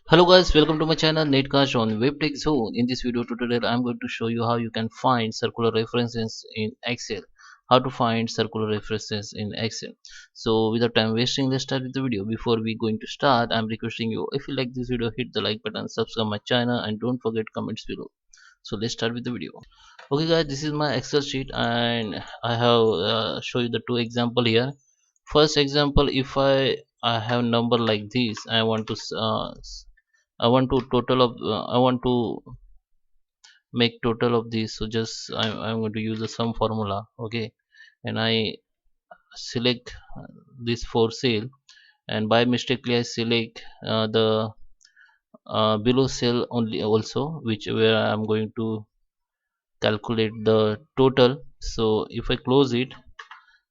Hello guys, welcome to my channel Netcast on WebTech Zone. In this video tutorial, I'm going to show you how you can find circular references in Excel. How to find circular references in Excel. So without time wasting, let's start with the video. Before we going to start, I'm requesting you, if you like this video, hit the like button, subscribe my channel, and don't forget comments below. So let's start with the video. Okay guys, this is my Excel sheet and I have show you the two example here. First example, if I have number like this, I want to total of I want to make total of these. So just I'm going to use the sum formula. Okay, and I select this for sale, and by mistakenly I select the below cell only also, which where I'm going to calculate the total. So if I close it,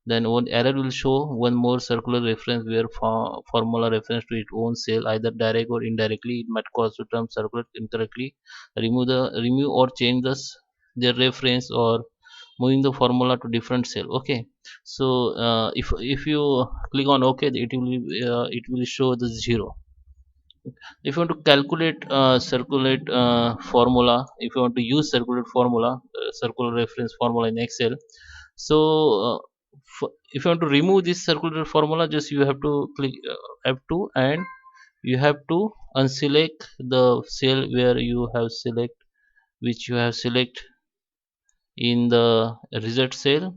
then one error will show one more circular reference where formula reference to its own cell, either direct or indirectly. It might cause the term circular incorrectly. Remove or change their reference, or moving the formula to different cell. Okay, so if you click on OK, it will show the zero. If you want to calculate circulate formula, if you want to use circulate formula, circular reference formula in Excel, so if you want to remove this circular formula, just you have to click F2, and you have to unselect the cell where you have select, which you have select in the result cell.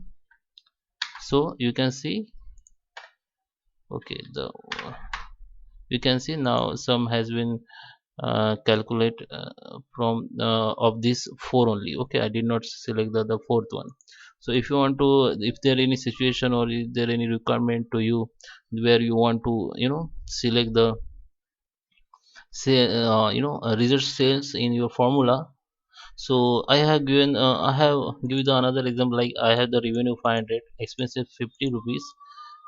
So you can see, okay, the you can see now sum has been calculate from of this four only. Okay, I did not select the fourth one. So if you want to, if there any situation or is there any requirement to you where you want to select the say result sales in your formula. So I have given the another example, like I have the revenue 500, expenses 50 rupees,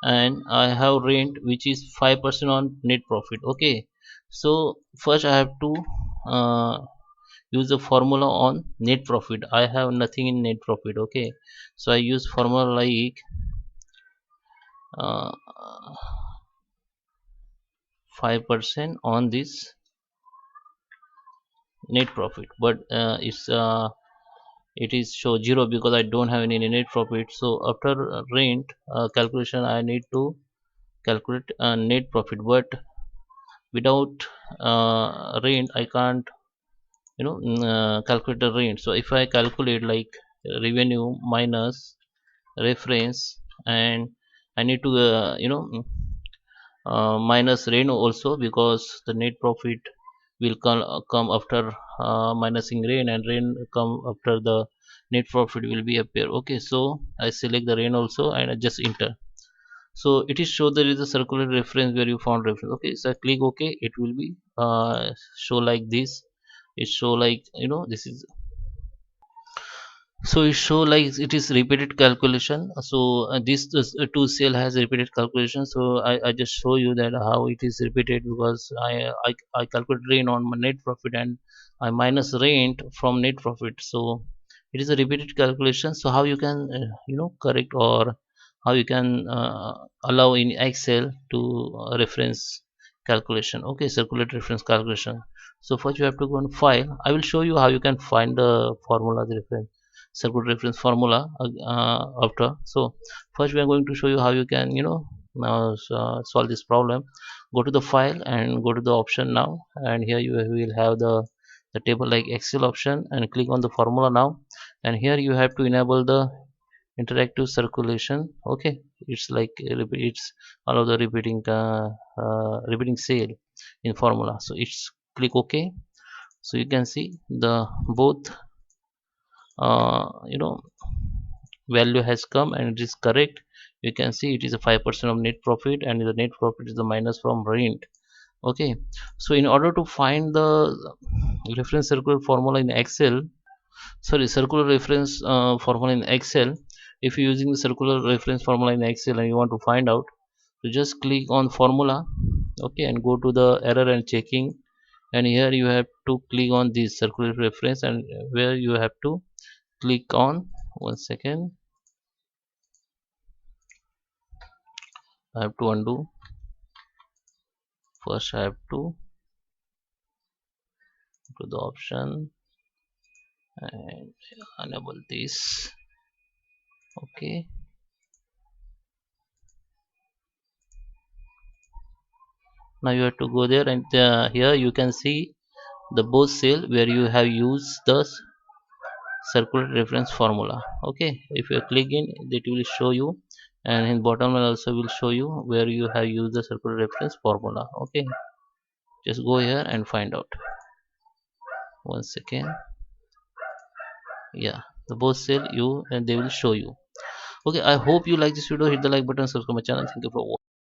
and I have rent which is 5% on net profit. Okay, so first I have to uh, use the formula on net profit. I have nothing in net profit. Okay, so I use formula like uh, 5% on this net profit, but it is show zero because I don't have any net profit. So after rent calculation, I need to calculate net profit, but without rent I can't calculate the rent. So if I calculate like revenue minus reference, and I need to minus rent also, because the net profit will come after minusing rain, and rain come after the net profit will be appear. Okay, so I select the rain also and I just enter. So it is show there is a circular reference where you found reference. Okay, so I click OK, it will be show like this. It show like this is, so it show like it is repeated calculation. So this two cell has repeated calculation. So I just show you that how it is repeated, because I calculate rain on my net profit, and I minus rent from net profit. So it is a repeated calculation. So how you can correct, or how you can allow in Excel to reference calculation. Okay, circulate reference calculation. So first you have to go on file. I will show you how you can find the formula reference, circuit reference formula after. So first we are going to show you how you can solve this problem. Go to the file and go to the option now, and here you will have the table like Excel option, and click on the formula now, and here you have to enable the interactive circulation. Okay, it's like it's allow the repeating cell in formula. So it's click OK. So you can see the both you know value has come and it is correct. You can see it is a 5% of net profit, and the net profit is the minus from rent. Okay, so in order to find the reference circular formula in Excel, sorry, circular reference formula in Excel, if you're using the circular reference formula in Excel and you want to find out, so just click on formula. Okay, and go to the error and checking, and here you have to click on this circular reference, and where you have to click on, one second, I have to undo. First I have to to the option and enable this. Okay, now you have to go there, and here you can see the both cell where you have used the circular reference formula. Okay, if you click in, it will show you, and in bottom line also will show you where you have used the circular reference formula. Okay, just go here and find out. One second. Yeah, the both cell you, and they will show you. Okay, I hope you like this video. Hit the like button, subscribe my channel. Thank you for watching.